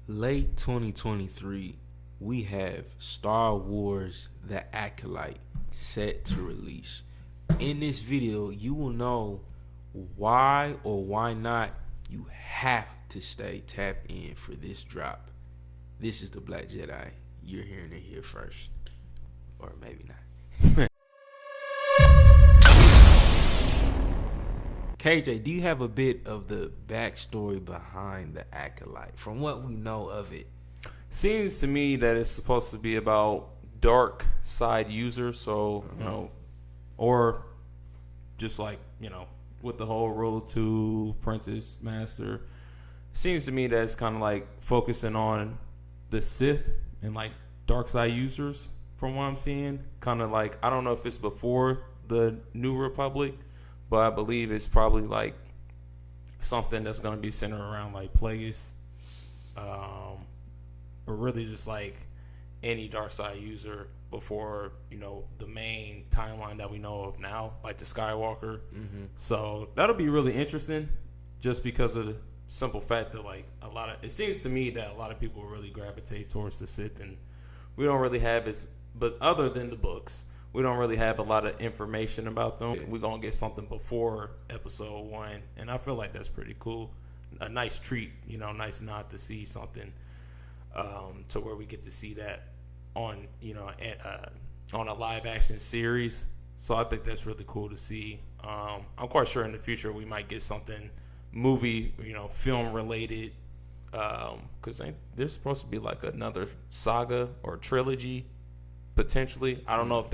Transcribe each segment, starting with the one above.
Late 2023, we have Star Wars The Acolyte set to release. In this video, you will know why or why not you have to stay tapped in for this drop. This is the Black Jedi. You're hearing it here first. Or maybe not. KJ, do you have a bit of the backstory behind the Acolyte from what we know of it? Seems to me that it's supposed to be about dark side users, so or just like with the whole rule of two, apprentice, master. Seems to me that it's kind of like focusing on the Sith and like dark side users. From what I'm seeing, kind of like, I don't know if it's before the New Republic, but I believe it's probably like something that's going to be centered around like Plagueis, or really just like any dark side user before the main timeline that we know of now, like the Skywalker. So that'll be really interesting, just because of the simple fact that like it seems to me that a lot of people really gravitate towards the Sith, and we don't really have but other than the books, we don't really have a lot of information about them. We're going to get something before episode 1, and I feel like that's pretty cool. A nice treat, nice nod to see something to where we get to see that on, on a live action series. So I think that's really cool to see. I'm quite sure in the future we might get something movie, film related, because there's supposed to be like another saga or trilogy potentially. I don't know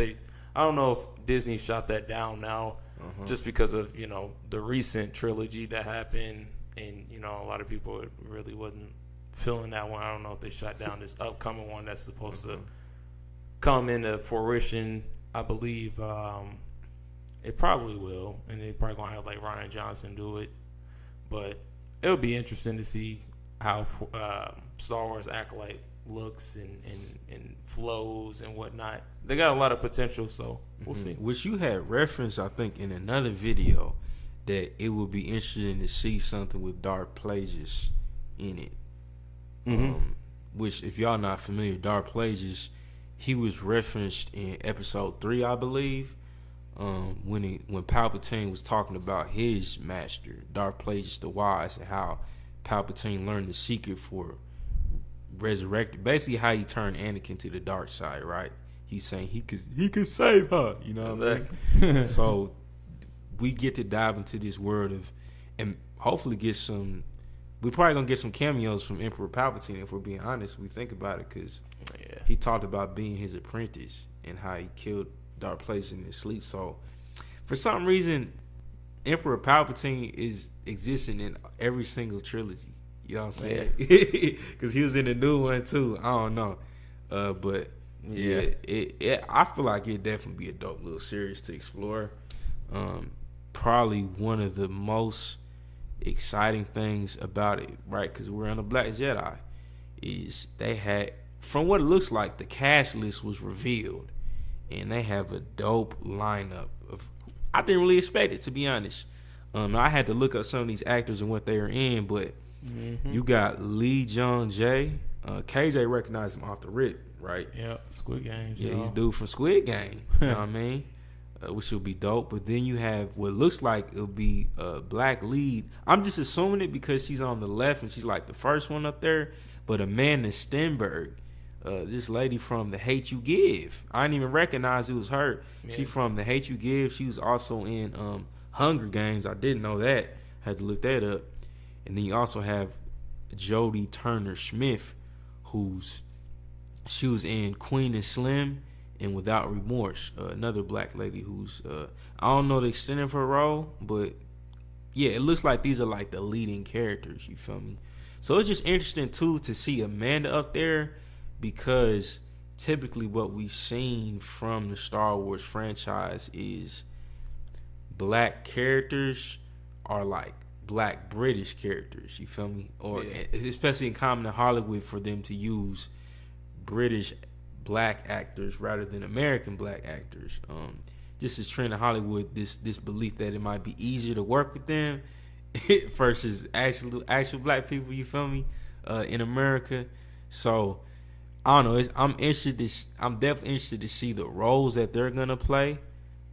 if Disney shot that down now, just because of the recent trilogy that happened, and a lot of people really wasn't feeling that one. I don't know if they shot down this upcoming one that's supposed to come into fruition. I believe it probably will, and they probably gonna have like Ryan Johnson do it, but it'll be interesting to see how Star Wars Acolyte looks and flows and whatnot. They got a lot of potential, so we'll see. Which you had referenced, I think, in another video, that it would be interesting to see something with Darth Plagueis in it. Which, if y'all not familiar, Darth Plagueis, he was referenced in episode 3, I believe, when Palpatine was talking about his master, Darth Plagueis the Wise, and how Palpatine learned the secret for resurrected, basically how he turned Anakin to the dark side, right? He's saying he could save her, what I mean? So we get to dive into this world and hopefully we're probably gonna get some cameos from Emperor Palpatine, if we're being honest. We think about it, because he talked about being his apprentice and how he killed Darth Plagueis in his sleep. So for some reason, Emperor Palpatine is existing in every single trilogy. You know what I'm saying? Because he was in the new one too. I don't know, but I feel like it'd definitely be a dope little series to explore. Probably one of the most exciting things about it, right? Because we're on the Black Jedi, is they had, from what it looks like, the cast list was revealed, and they have a dope lineup of. I didn't really expect it, to be honest. I had to look up some of these actors and what they are in, but you got Lee Jung Jae. KJ recognized him off the rip, right? Yeah, Squid Game. Yeah, he's dude from Squid Game. You know what I mean? Which will be dope. But then you have what looks like it'll be a black lead. I'm just assuming it because she's on the left and she's like the first one up there. But Amanda Stenberg, this lady from The Hate You Give. I didn't even recognize it was her. Yeah. She from The Hate You Give. She was also in Hunger Games. I didn't know that. Had to look that up. And then you also have Jodie Turner-Smith, she was in Queen and Slim and Without Remorse, another black lady who's, I don't know the extent of her role, but yeah, it looks like these are like the leading characters, you feel me? So it's just interesting too to see Amanda up there, because typically what we've seen from the Star Wars franchise is black characters are like black British characters, you feel me? Or especially in common in Hollywood, for them to use British black actors rather than American black actors. Just as trend in Hollywood, this belief that it might be easier to work with them versus actual black people, you feel me? in America. So I don't know. I'm definitely interested to see the roles that they're gonna play.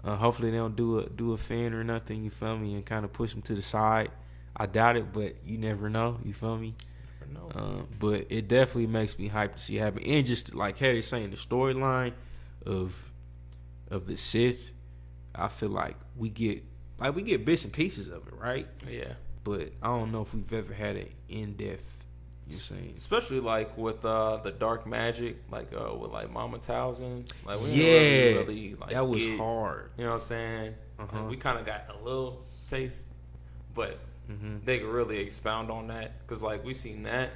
Hopefully they don't do a Finn or nothing. You feel me? And kind of push them to the side. I doubt it, but you never know. You feel me? But it definitely makes me hyped to see it happen. And just like Hattie saying, the storyline of the Sith, I feel like we get bits and pieces of it, right? Yeah. But I don't know if we've ever had an in-depth. You're saying, especially like with the dark magic, like with like Mama Townsend, like we didn't really like, that was hard. You know what I'm saying? Like, we kind of got a little taste, but they could really expound on that because like we seen that.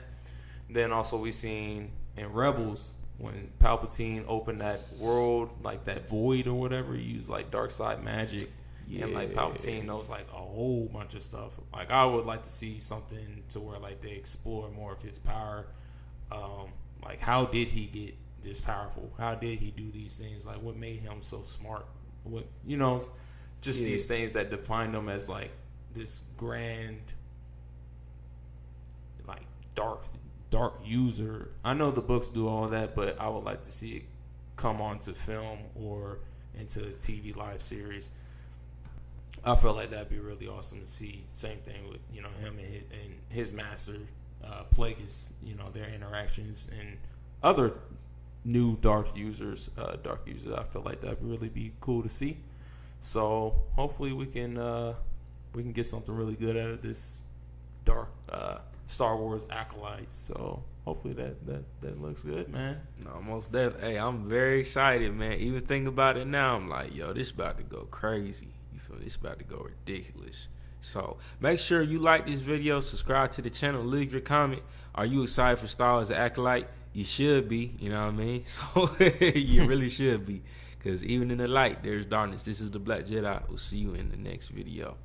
Then also we seen in Rebels when Palpatine opened that world, like that void or whatever, he used like dark side magic. Yeah. And like Palpatine knows like a whole bunch of stuff. Like I would like to see something to where like they explore more of his power. Like how did he get this powerful? How did he do these things? Like what made him so smart? What these things that define him as like this grand, like dark user. I know the books do all that, but I would like to see it come onto film or into a TV live series. I feel like that'd be really awesome to see. Same thing with him and his master Plagueis. Their interactions and other new dark users. I feel like that'd really be cool to see. So hopefully we can get something really good out of this dark Star Wars Acolyte. So hopefully that looks good, man. No, most definitely. Hey, I'm very excited, man. Even thinking about it now, I'm like, yo, this about to go crazy. It's about to go ridiculous. So make sure you like this video, subscribe to the channel, leave your comment. Are you excited for Star Wars Acolyte? You should be, you know what I mean? So you really should be, because even in the light, there's darkness. This is the Black Jedi. We'll see you in the next video.